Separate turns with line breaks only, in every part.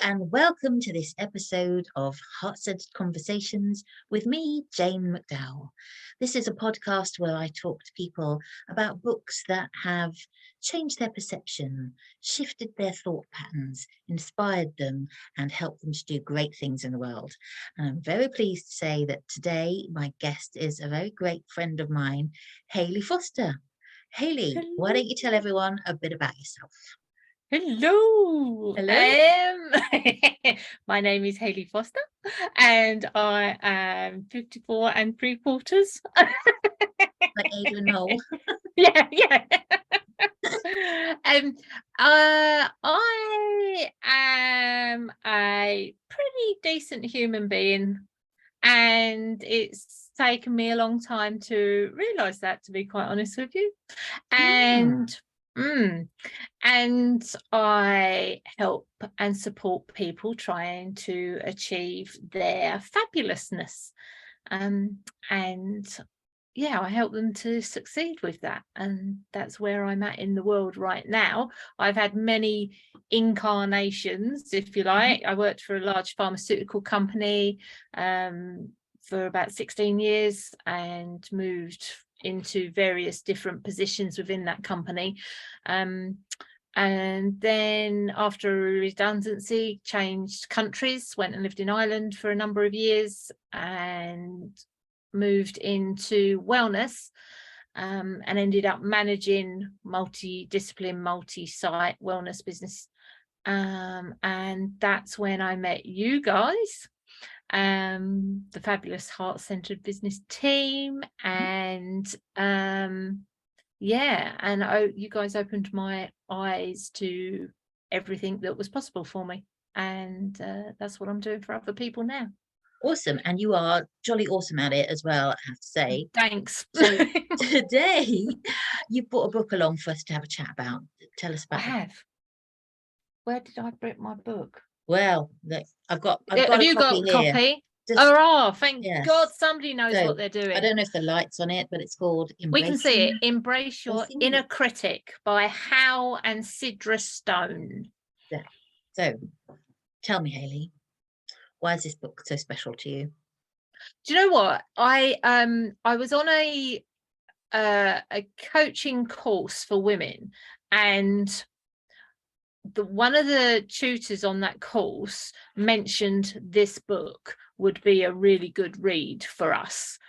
and welcome to this episode of Heart-Centered Conversations with me, Jane McDowell. This is a podcast where I talk to people about books that have changed their perception, shifted their thought patterns, inspired them, and helped them to do great things in the world. And I'm very pleased to say that today my guest is a very great friend of mine, Hayley Foster. Hayley,
Hello.
Why don't you tell everyone a bit about yourself?
Hello. My name is Hayley Foster and I am 54 and 3/4.
Like Adrian Noel.
Yeah. I am a pretty decent human being, and it's taken me a long time to realise that, to be quite honest with you. And I help and support people trying to achieve their fabulousness. I help them to succeed with that. And that's where I'm at in the world right now. I've had many incarnations, if you like. I worked for a large pharmaceutical company for about 16 years and moved into various different positions within that company, and then after a redundancy changed countries, went and lived in Ireland for a number of years and moved into wellness, and ended up managing multi-discipline, multi-site wellness business, and that's when I met you guys, the fabulous Heart-Centered business team, and you guys opened my eyes to everything that was possible for me, and that's what I'm doing for other people now.
Awesome. And you are jolly awesome at it as well, I have to say.
Thanks.
So today you brought a book along for us to have a chat about. Tell us about it.
I have. Where did I put my book?
Well, look, I've got
Have you got a copy? Thank God somebody knows what they're doing.
I don't know if the light's on it, but it's called
We can see it. Embrace Your Inner Critic by Hal and Sidra Stone.
Yeah. So tell me, Hayley, why is this book so special to you?
Do you know what? I was on a coaching course for women, and one of the tutors on that course mentioned this book would be a really good read for us,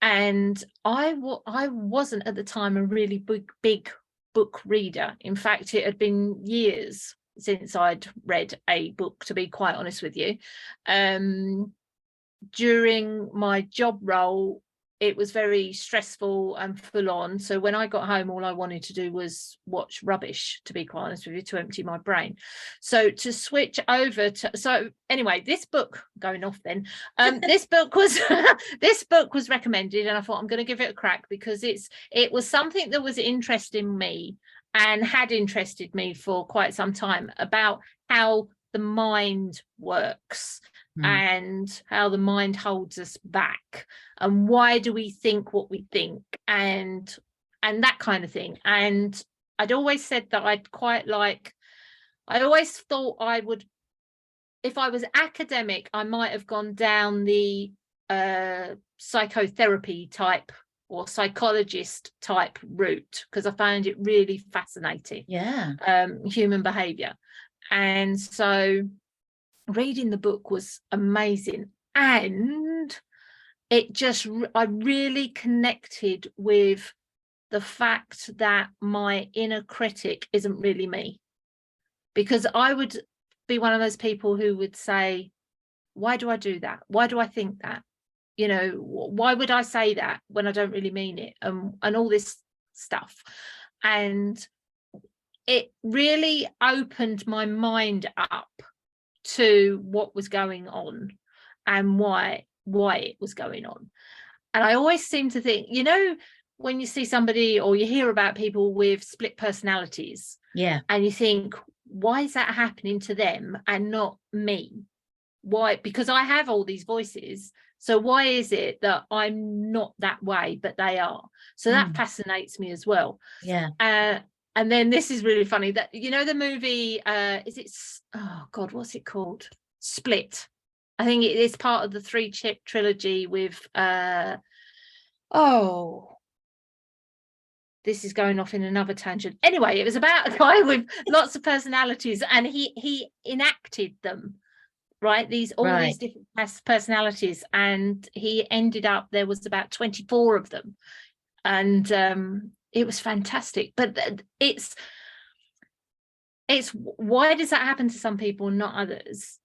and I wasn't at the time a really big book reader. In fact, it had been years since I'd read a book, to be quite honest with you. During my job role, it was very stressful and full on. So when I got home, all I wanted to do was watch rubbish, to be quite honest with you, to empty my brain. So to switch over to, anyway, this book, going off then, this book was recommended, and I thought I'm going to give it a crack because it was something that was interesting me and had interested me for quite some time, about how the mind works and how the mind holds us back, and why do we think what we think, and that kind of thing. And I'd always said that I always thought I would, if I was academic, I might have gone down the psychotherapy type or psychologist type route, because I found it really fascinating. Human behavior. And so reading the book was amazing, and I really connected with the fact that my inner critic isn't really me, because I would be one of those people who would say, why do I do that? Why do I think that? You know, why would I say that when I don't really mean it? And all this stuff. And it really opened my mind up to what was going on and why it was going on. And I always seem to think, you know, when you see somebody or you hear about people with split personalities, and you think, why is that happening to them and not me? Why? Because I have all these voices. So why is it that I'm not that way, but they are? So that fascinates me as well. And then this is really funny, that, you know, the movie, is it, oh God, what's it called? Split. I think it's part of the 3 trilogy with, this is going off in another tangent. Anyway, it was about a guy with lots of personalities, and he enacted them, right? These different personalities, and he ended up, there was about 24 of them, and it was fantastic. But it's why does that happen to some people and not others?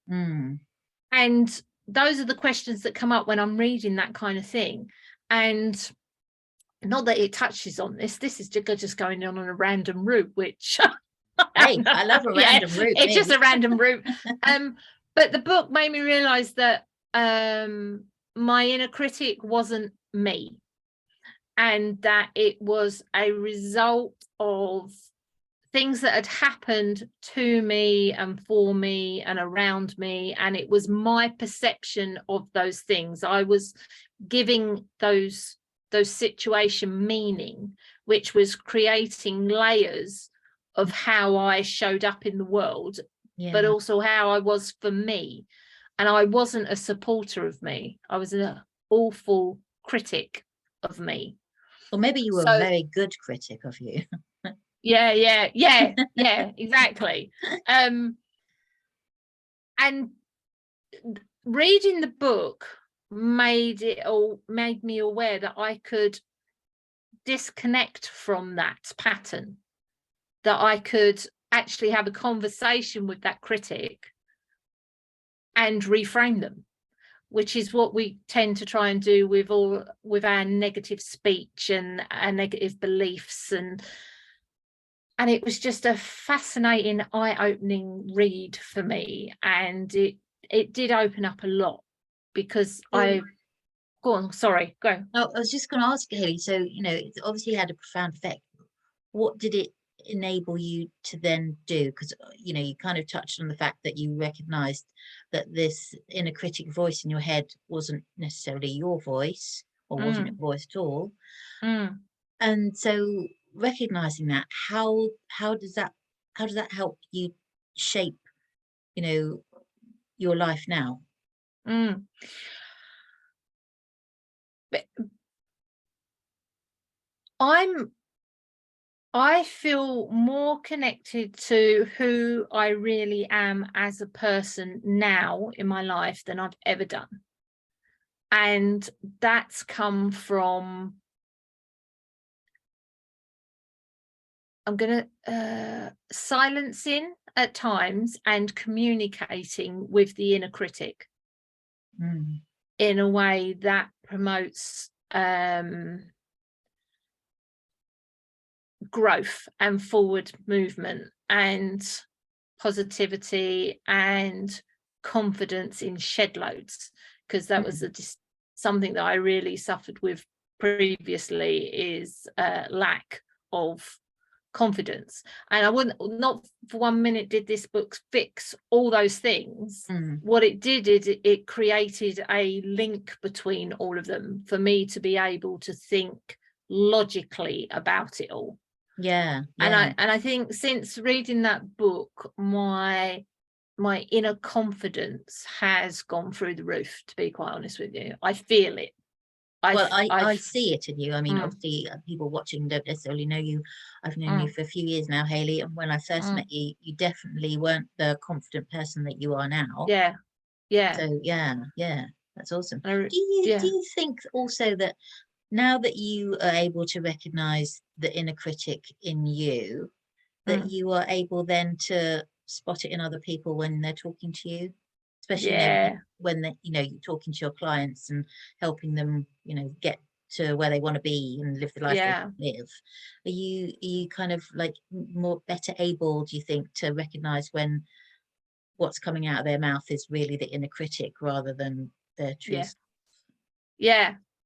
And those are the questions that come up when I'm reading that kind of thing. And not that it touches on this is just going on a random route, which
hey, I love a random route.
It's just a random route. But the book made me realize that my inner critic wasn't me, and that it was a result of things that had happened to me and for me and around me, and it was my perception of those things. I was giving those situation meaning, which was creating layers of how I showed up in the world, but also how I was for me. And I wasn't a supporter of me. I was an awful critic of me.
Or maybe you were a very good critic of you.
Yeah, exactly. And reading the book made me aware that I could disconnect from that pattern, that I could actually have a conversation with that critic and reframe them, which is what we tend to try and do with our negative speech and our negative beliefs. And it was just a fascinating, eye-opening read for me, and it did open up a lot, because go on, sorry, go.
No, I was just going to ask, Hayley, so, you know, it obviously had a profound effect. What did it enable you to then do? Because, you know, you kind of touched on the fact that you recognized that this inner critic voice in your head wasn't necessarily your voice, or wasn't a voice at all. And so recognizing that, how does that help you shape, you know, your life now?
I feel more connected to who I really am as a person now in my life than I've ever done. And that's come from, I'm going to silencing at times and communicating with the inner critic in a way that promotes growth and forward movement and positivity and confidence in shed loads, because that was something that I really suffered with previously, is lack of confidence. And I wouldn't, not for 1 minute did this book fix all those things. What it did is it created a link between all of them for me to be able to think logically about it all. And I think since reading that book, my inner confidence has gone through the roof, to be quite honest with you. I feel it.
I see it in you. I mean, obviously, people watching don't necessarily know you. I've known you for a few years now, Hayley, and when I first met you, you definitely weren't the confident person that you are now. So that's awesome. Do you think also that now that you are able to recognize the inner critic in you, that you are able then to spot it in other people when they're talking to you, especially when they, you know, you're talking to your clients and helping them, you know, get to where they want to be and live the life they want to live? Are you kind of like better able, do you think, to recognize when what's coming out of their mouth is really the inner critic rather than their truth?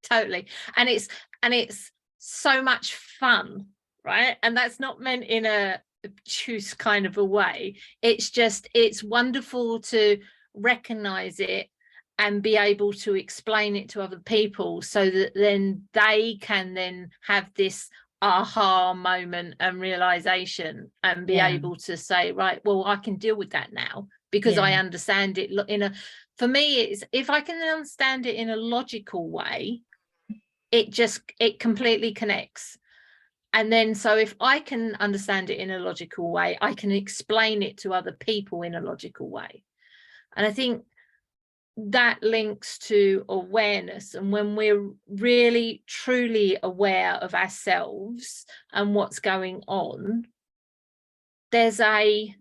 Totally. And it's so much fun, right? And that's not meant in a obtuse kind of a way. It's wonderful to recognize it and be able to explain it to other people, so that then they can then have this aha moment and realization, and be able to say, right, well, I can deal with that now because I understand it for me, it's if I can understand it in a logical way, it completely connects. And then so if I can understand it in a logical way, I can explain it to other people in a logical way. And I think that links to awareness. And when we're really truly aware of ourselves and what's going on, there's a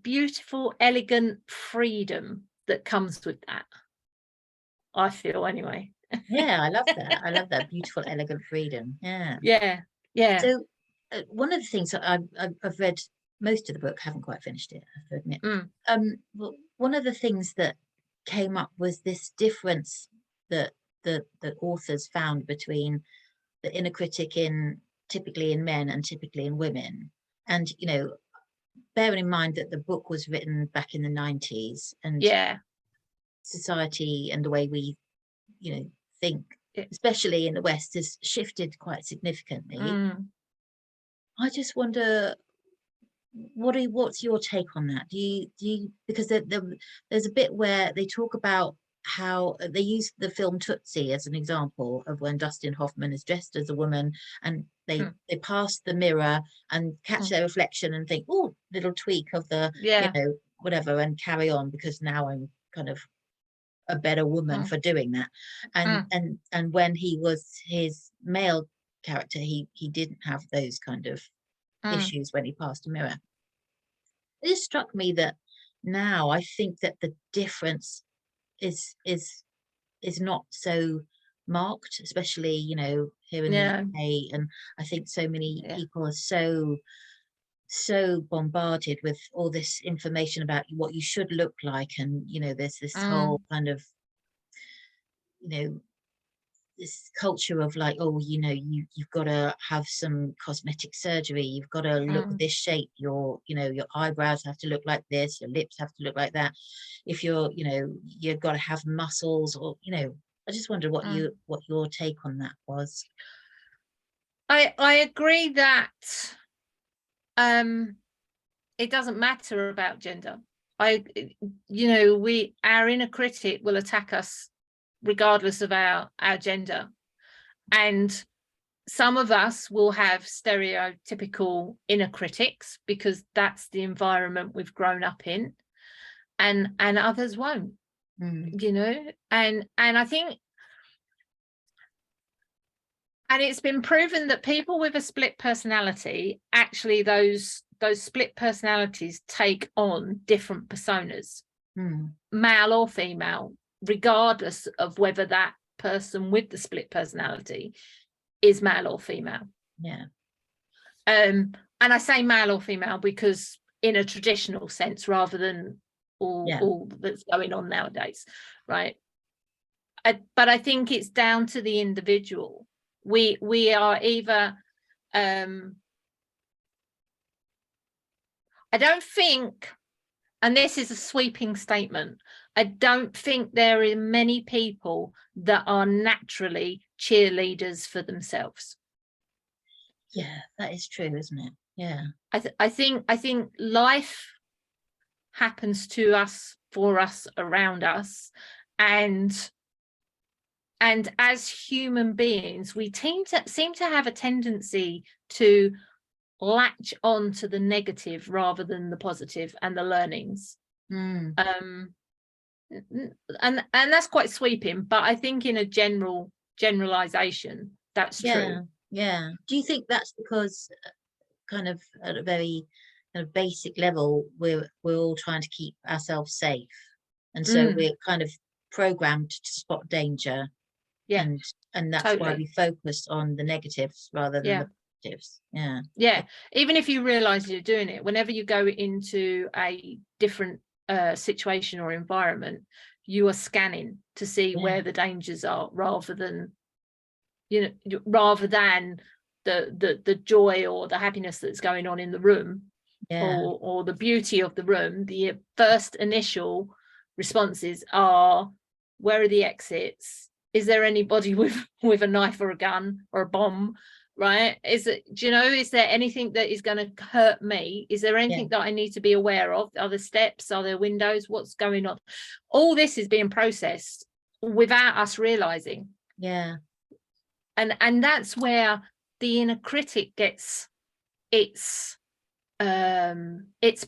beautiful, elegant freedom that comes with that, I feel, anyway.
Yeah, I love that. I love that beautiful, elegant freedom.
Yeah.
So one of the things that I've read most of the book, haven't quite finished it, I have to admit. Well, one of the things that came up was this difference that the authors found between the inner critic typically in men and typically in women. And, you know, bearing in mind that the book was written back in the 90s, and society and the way we, you know, think, especially in the West, has shifted quite significantly. I just wonder, what's your take on that? Do you because there's a bit where they talk about how they use the film Tootsie as an example of when Dustin Hoffman is dressed as a woman, and they pass the mirror and catch their reflection and think, oh, little tweak of the you know, whatever, and carry on because now I'm kind of a better woman for doing that. And when he was his male character, he didn't have those kind of issues when he passed a mirror. It just struck me that now I think that the difference is not so marked, especially, you know, here in the UK. And I think so many people are so bombarded with all this information about what you should look like, and you know, there's this whole kind of, you know, this culture of like, oh, you know, you've got to have some cosmetic surgery, you've got to look this shape, your, you know, your eyebrows have to look like this, your lips have to look like that, if you're, you know, you've got to have muscles, or, you know, I just wonder what your take on that was.
I agree that it doesn't matter about gender. You know, our inner critic will attack us regardless of our gender, and some of us will have stereotypical inner critics because that's the environment we've grown up in, and others won't. You know, and I think, and it's been proven that people with a split personality, actually those split personalities take on different personas, male or female, regardless of whether that person with the split personality is male or female. And I say male or female because in a traditional sense, rather than all that's going on nowadays, right? But I think it's down to the individual. We are either I don't think, and this is a sweeping statement, I don't think there are many people that are naturally cheerleaders for themselves.
Yeah, that is true, isn't it? Yeah.
I think life happens to us, for us, around us, and as human beings, we seem to have a tendency to latch on to the negative rather than the positive and the learnings. And that's quite sweeping, but I think in a generalization that's true.
Yeah. Do you think that's because kind of at a very kind of basic level we're all trying to keep ourselves safe, and so we're kind of programmed to spot danger, and that's why we focus on the negatives rather than the positives.
Even if you realize you're doing it, whenever you go into a different situation or environment, you are scanning to see where the dangers are, rather than, you know, rather than the joy or the happiness that's going on in the room, or the beauty of the room. The first initial responses are, where are the exits? is there anybody with a knife or a gun or a bomb, right? Is there anything that is going to hurt me? Is there anything that I need to be aware of? Are there steps? Are there windows? What's going on? All this is being processed without us realizing. And that's where the inner critic gets its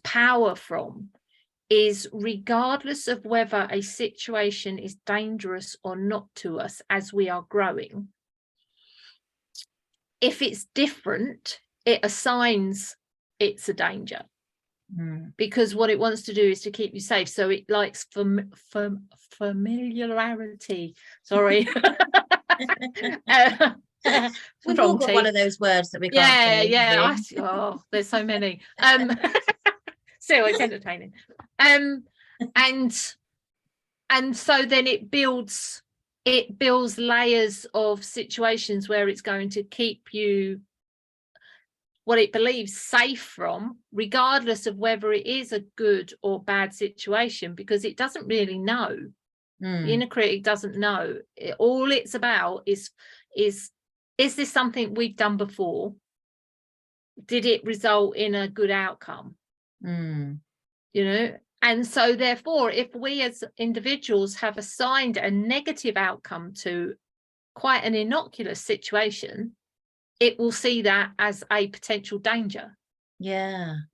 power from, is regardless of whether a situation is dangerous or not to us as we are growing, if it's different, it assigns it's a danger. Because what it wants to do is to keep you safe. So it likes familiarity. Sorry.
We've all got one of those words that we can't say.
There's so many. Still, it's entertaining. And so then it builds layers of situations where it's going to keep you what it believes safe from, regardless of whether it is a good or bad situation, because it doesn't really know. The inner critic doesn't know. All it's about is this something we've done before? Did it result in a good outcome? And so therefore, if we as individuals have assigned a negative outcome to quite an innocuous situation, it will see that as a potential danger.
And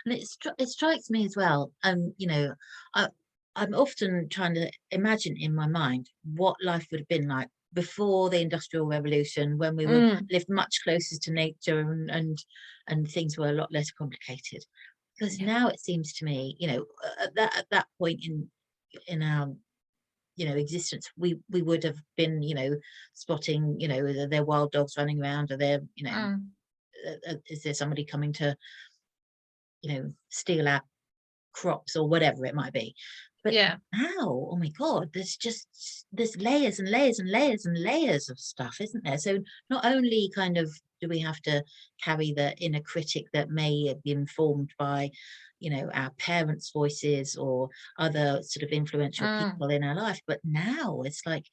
it strikes me as well, I'm often trying to imagine in my mind what life would have been like before the Industrial Revolution, when we lived much closer to nature and things were a lot less complicated. Because now it seems to me, at that point in our existence, we would have been spotting their wild dogs running around, or their is there somebody coming to steal our crops or whatever it might be. But now, oh my God, there's layers and layers and layers and layers of stuff, isn't there? So not only kind of do we have to carry the inner critic that may be informed by our parents' voices or other sort of influential people in our life, but now it's like,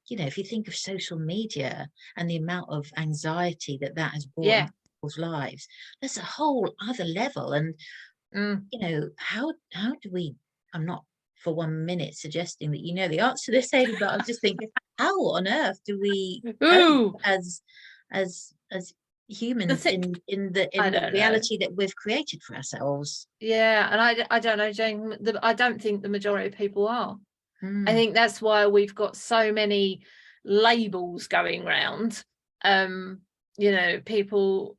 if you think of social media and the amount of anxiety that has brought into people's lives, there's a whole other level. And how do we, I'm not for 1 minute suggesting that the answer to this, Hayley, but I'm just thinking, how on earth do we cope as humans in the reality that we've created for ourselves?
And I don't know, Jane, I don't think the majority of people are. I think that's why we've got so many labels going around, people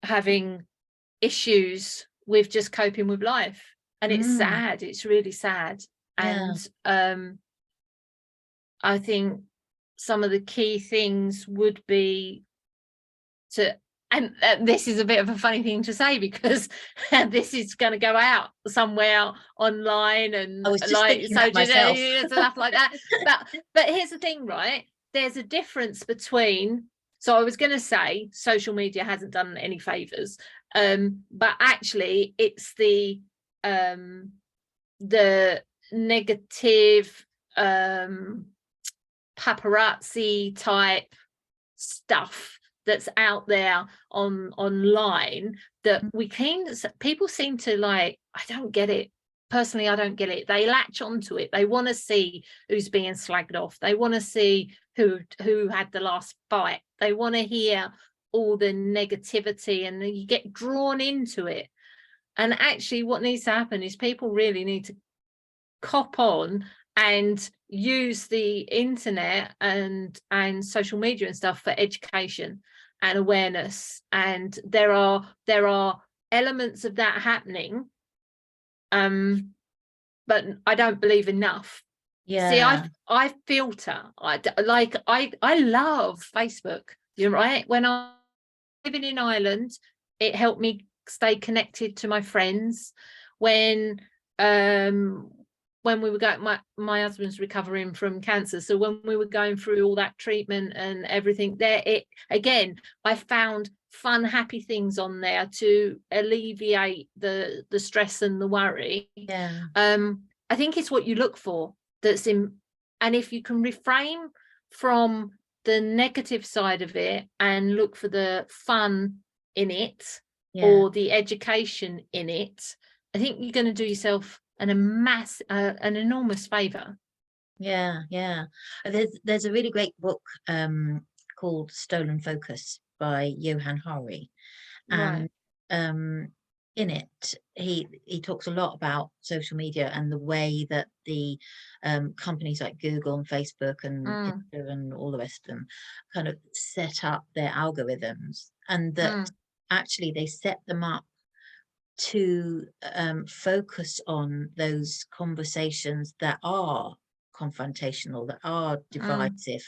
having issues with just coping with life. And it's sad. It's really sad. And I think some of the key things would be to, and this is a bit of a funny thing to say, because this is going to go out somewhere online and like stuff like that. But here's the thing, right? There's a difference between. So I was going to say social media hasn't done any favors, but actually it's the negative paparazzi type stuff that's out there online that people seem to like. I don't get it. Personally, I don't get it. They latch onto it. They want to see who's being slagged off. They want to see who had the last fight. They want to hear all the negativity, and you get drawn into it. And actually what needs to happen is people really need to cop on and use the internet and social media and stuff for education and awareness. And there are elements of that happening, but I don't believe enough. See, I filter. I love Facebook. You're right. When I'm living in Ireland, it helped me stay connected to my friends. When we were going, my husband's recovering from cancer, so when we were going through all that treatment and everything there, I found fun, happy things on there to alleviate the stress and the worry. I think it's what you look for that's And if you can refrain from the negative side of it and look for the fun in it, or the education in it, I think you're going to do yourself an enormous favor.
There's a really great book called Stolen Focus by Johann, and in it he talks a lot about social media and the way that the companies like Google and Facebook and Twitter and all the rest of them kind of set up their algorithms, and that actually they set them up to focus on those conversations that are confrontational, that are divisive,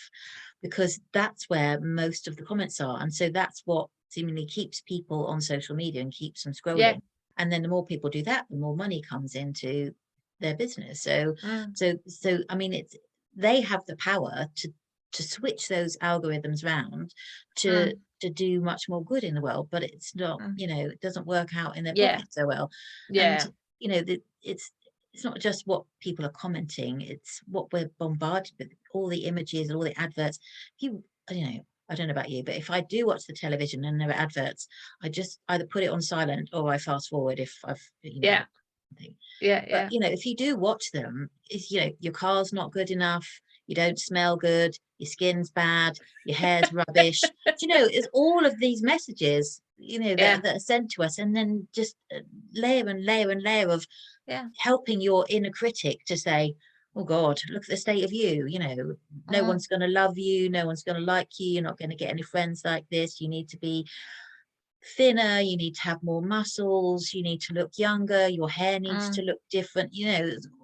because that's where most of the comments are. And so that's what seemingly keeps people on social media and keeps them scrolling. And then the more people do that, the more money comes into their business. So I mean, they have the power to switch those algorithms around to do much more good in the world, but it's not, it doesn't work out in their pocket so well. And it's not just what people are commenting, it's what we're bombarded with, all the images and all the adverts. I don't know about you, but if I do watch the television and there are adverts, I just either put it on silent or I fast forward if I've but if you do watch them, your car's not good enough, you don't smell good, your skin's bad, your hair's rubbish. It's all of these messages that are sent to us, and then just layer and layer and layer of helping your inner critic to say, oh God, look at the state of you. No one's going to love you, no one's going to like you, you're not going to get any friends like this, you need to be thinner, you need to have more muscles, you need to look younger, your hair needs to look different.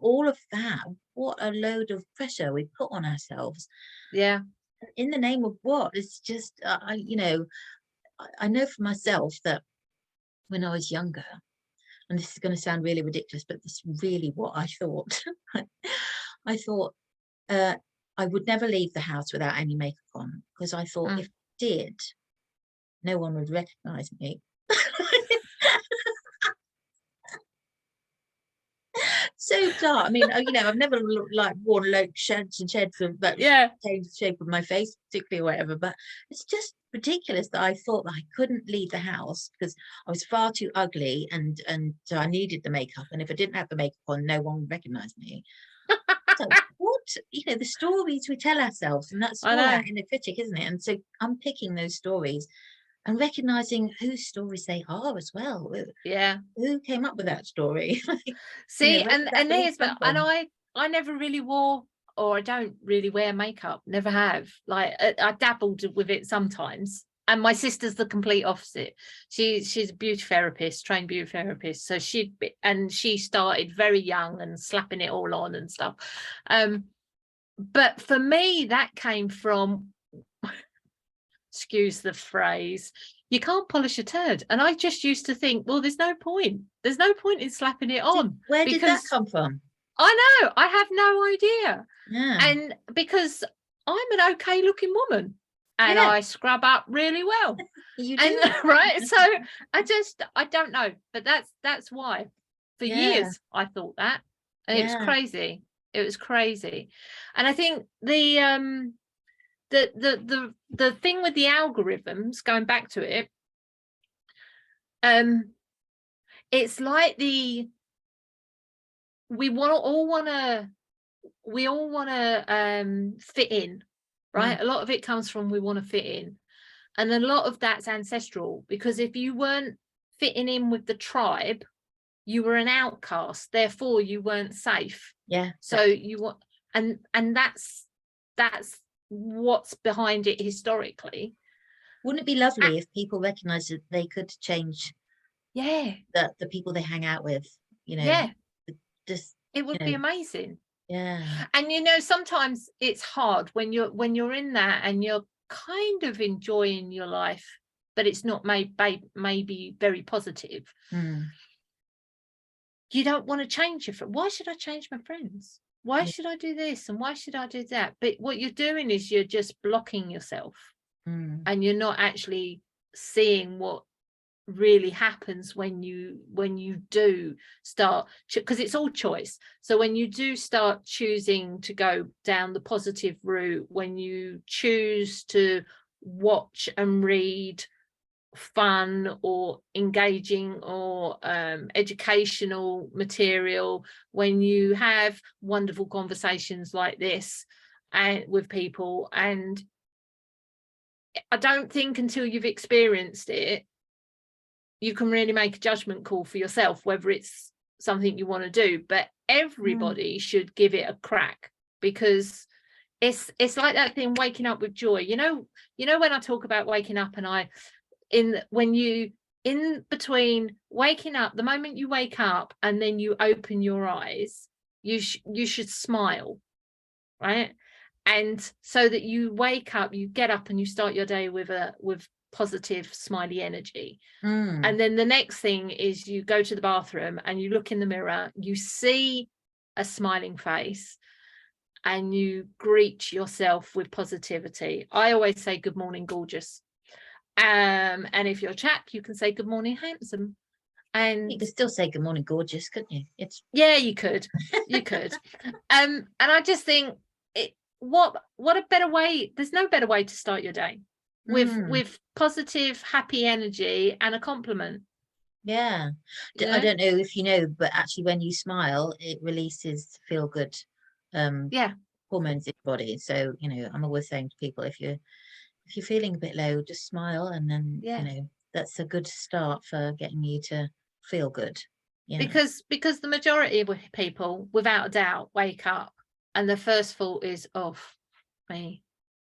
All of that. What a load of pressure we put on ourselves. In the name of what? It's just I know for myself that when I was younger, and this is going to sound really ridiculous, but this is really what I thought. I thought I would never leave the house without any makeup on, because I thought if I did, no one would recognize me. So dark. I mean, I've never worn shades and shades of that changed the shape of my face particularly or whatever, but it's just ridiculous that I thought that I couldn't leave the house because I was far too ugly, and so I needed the makeup, and if I didn't have the makeup on, no one would recognize me. So what, the stories we tell ourselves, and that's all that inner critic, isn't it? And so unpicking those stories and recognizing whose stories they are as well. Who came up with that story?
See, and I never really wore, or I don't really wear makeup, never have. I dabbled with it sometimes. And my sister's the complete opposite. She's a beauty therapist, trained beauty therapist. So she started very young and slapping it all on and stuff. But for me, that came from, excuse the phrase, you can't polish a turd. And I just used to think, well, there's no point in slapping it on.
Where did that come from?
I know, I have no idea. And because I'm an okay looking woman and I scrub up really well.
You do.
Right, so I don't know, but that's why for years I thought that, and it was crazy. And I think the thing with the algorithms, going back to it, it's like we all want to fit in, right? A lot of it comes from we want to fit in, and a lot of that's ancestral, because if you weren't fitting in with the tribe, you were an outcast, therefore you weren't safe. So you want, and that's what's behind it historically.
Wouldn't it be lovely if people recognized that they could change the people they hang out with, just
it would be amazing.
And
sometimes it's hard when you're in that and you're kind of enjoying your life, but it's not maybe very positive. You don't want to change your friends. Why should I change my friends? Why should I do this and why should I do that? But what you're doing is you're just blocking yourself, and you're not actually seeing what really happens when you do start, because it's all choice. So when you do start choosing to go down the positive route, when you choose to watch and read fun or engaging or educational material, when you have wonderful conversations like this and with people, and I don't think until you've experienced it you can really make a judgment call for yourself whether it's something you want to do. But everybody should give it a crack, because it's like that thing, waking up with joy. You know when I talk about waking up, and when you in between waking up, the moment you wake up and then you open your eyes, you should smile, right? And so that you wake up, you get up and you start your day with positive smiley energy. And then the next thing is you go to the bathroom and you look in the mirror, you see a smiling face, and you greet yourself with positivity. I always say good morning, gorgeous. And if you're chap, you can say good morning, handsome. And
you could still say good morning, gorgeous, couldn't you?
Yeah, you could. And I just think what a better way. There's no better way to start your day with positive, happy energy and a compliment.
Yeah. I don't know if you know, but actually when you smile, it releases feel good hormones in your body. So I'm always saying to people, if you're feeling a bit low, just smile, and then that's a good start for getting you to feel good.
Because the majority of people, without a doubt, wake up and the first thought is, oh, me,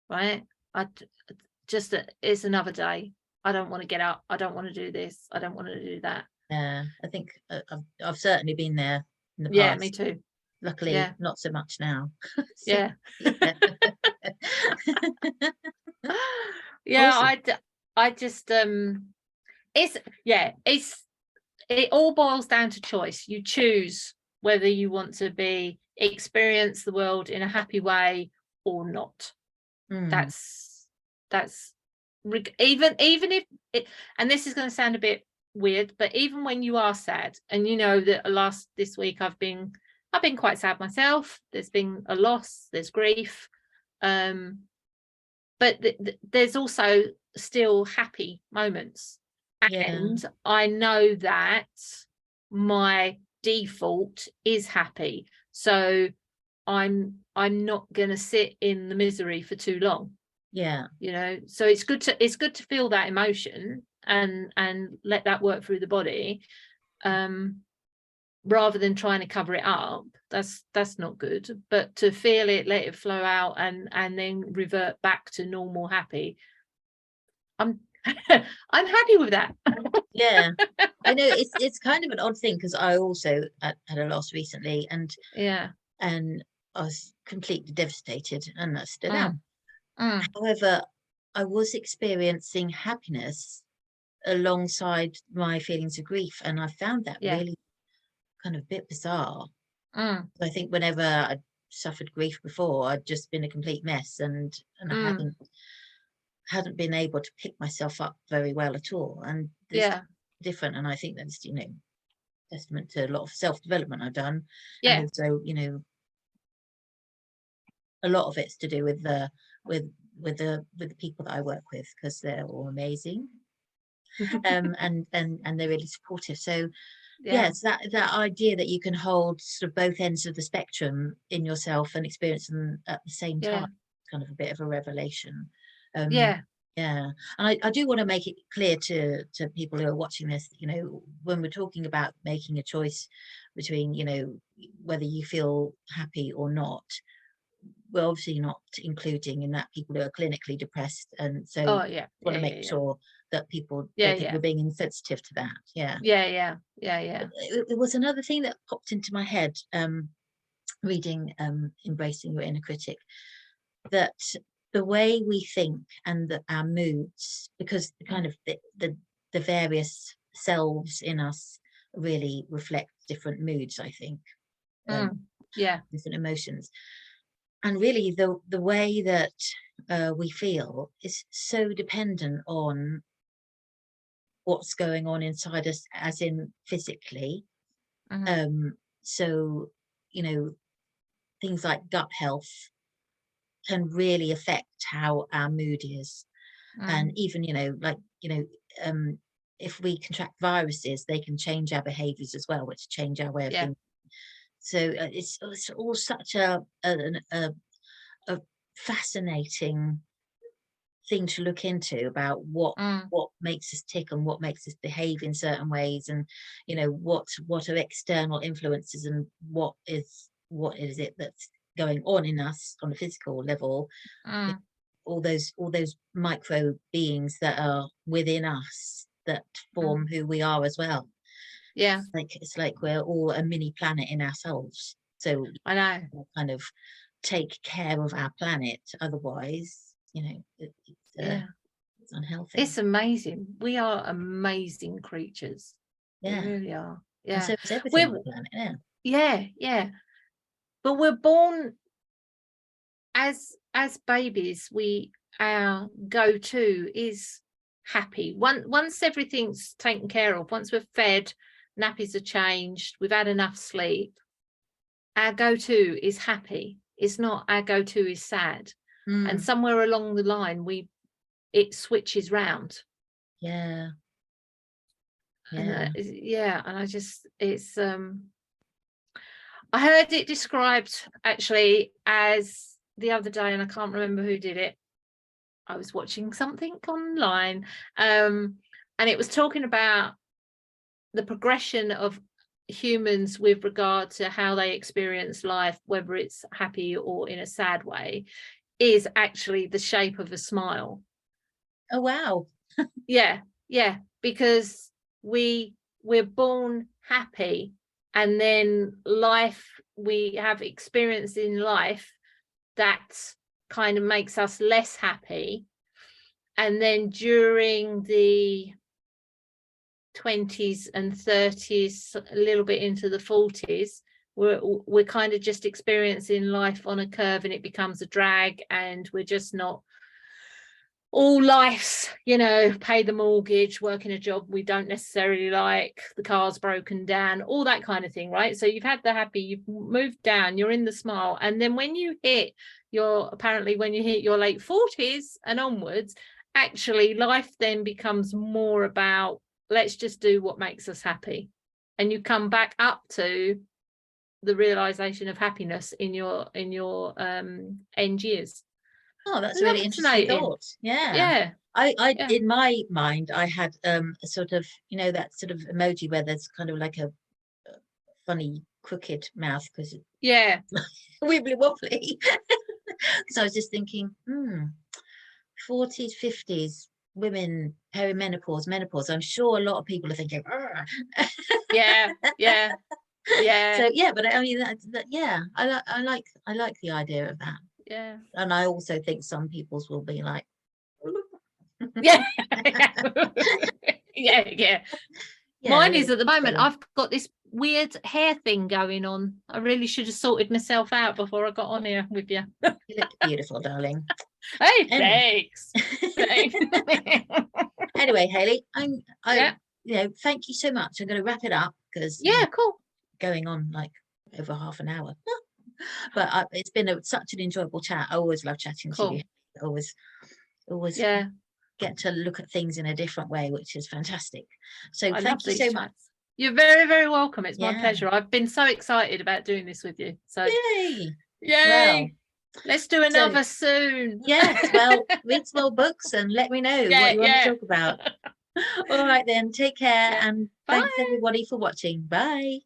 right? It's another day. I don't want to get up. I don't want to do this. I don't want to do that.
Yeah, I think I've certainly been there in the past.
Yeah, me too.
Luckily, not so much now.
Yeah.
Awesome.
I just it all boils down to choice. You choose whether you want to experience the world in a happy way or not. That's even if it, and this is going to sound a bit weird, but even when you are sad, and that this week I've been quite sad myself. There's been a loss, there's grief, but there's also still happy moments, and I know that my default is happy, so I'm not gonna sit in the misery for too long. So it's good to feel that emotion and let that work through the body, rather than trying to cover it up. That's not good. But to feel it, let it flow out, and then revert back to normal happy, I'm happy with that.
I know it's kind of an odd thing, because I also had a loss recently, and I was completely devastated, and I stood out. However, I was experiencing happiness alongside my feelings of grief, and I found that really kind of a bit bizarre. I think whenever I'd suffered grief before, I'd just been a complete mess, and I hadn't been able to pick myself up very well at all. And this different, and I think that's testament to a lot of self-development I've done, and also a lot of it's to do with the people that I work with, because they're all amazing. And they're really supportive. So it's that idea that you can hold sort of both ends of the spectrum in yourself and experience them at the same time. Kind of a bit of a revelation. And I do want to make it clear to people who are watching this, when we're talking about making a choice between whether you feel happy or not, we're obviously not including in that people who are clinically depressed, and so want to make sure that people don't think we're being insensitive to that. It was another thing that popped into my head reading Embracing Your Inner Critic, that the way we think and our moods, because kind of the various selves in us really reflect different moods, I think. Different emotions. And really the way that we feel is so dependent on what's going on inside us, as in physically. So, you know, things like gut health can really affect how our mood is. And even, you know, like, you know, if we contract viruses, they can change our behaviors as well, which change our way of thinking. So it's all such a fascinating thing to look into about what makes us tick and what makes us behave in certain ways, and, you know, what are external influences, and what is it that's going on in us on a physical level. All those micro beings that are within us that form who we are as well. It's like we're all a mini planet in ourselves. So
I know,
we'll kind of take care of our planet, otherwise, you know, it's unhealthy.
It's amazing. We are amazing creatures. We really are.
And so is everything on the planet.
But we're born as babies. Our go-to is happy. Once everything's taken care of, once we're fed, nappies are changed, we've had enough sleep, our go-to is happy. It's not our go-to is sad. And somewhere along the line it switches round.
And
I just, it's I heard it described actually as the other day, and I can't remember who did it. I was watching something online, and it was talking about the progression of humans with regard to how they experience life, whether it's happy or in a sad way, is actually the shape of a smile.
Oh wow.
Because we're born happy, and then we have experience in life that kind of makes us less happy, and then during the 20s and 30s, a little bit into the 40s, we're kind of just experiencing life on a curve, and it becomes a drag, and we're just not all life's, you know, pay the mortgage, work in a job we don't necessarily like, the car's broken down, all that kind of thing, right? So you've had the happy, you've moved down, you're in the smile, and then when you hit your late 40s and onwards, actually life then becomes more about, let's just do what makes us happy, and you come back up to the realization of happiness in your end years.
Oh, that's a really interesting thought. I in my mind I had a sort of, you know, that sort of emoji where there's kind of like a funny crooked mouth, because wibbly wobbly. Because I was just thinking 40s, 50s women, perimenopause, menopause, I'm sure a lot of people are thinking So but I mean I like the idea of that. And I also think some people's will be like
Mine is at the moment, I've got this weird hair thing going on. I really should have sorted myself out before I got on here with you.
You look beautiful, darling.
Hey, thanks.
Anyway, Hayley, you know, thank you so much. I'm going to wrap it up because
cool,
going on like over half an hour. But it's been such an enjoyable chat. I always love chatting to you. Always get to look at things in a different way, which is fantastic. So thank you so much.
You're very, very welcome. It's my pleasure. I've been so excited about doing this with you. So yay! Well, let's do another soon.
Yes, well, read some more books and let me know what you want to talk about. All right then, take care, and thanks everybody for watching. Bye.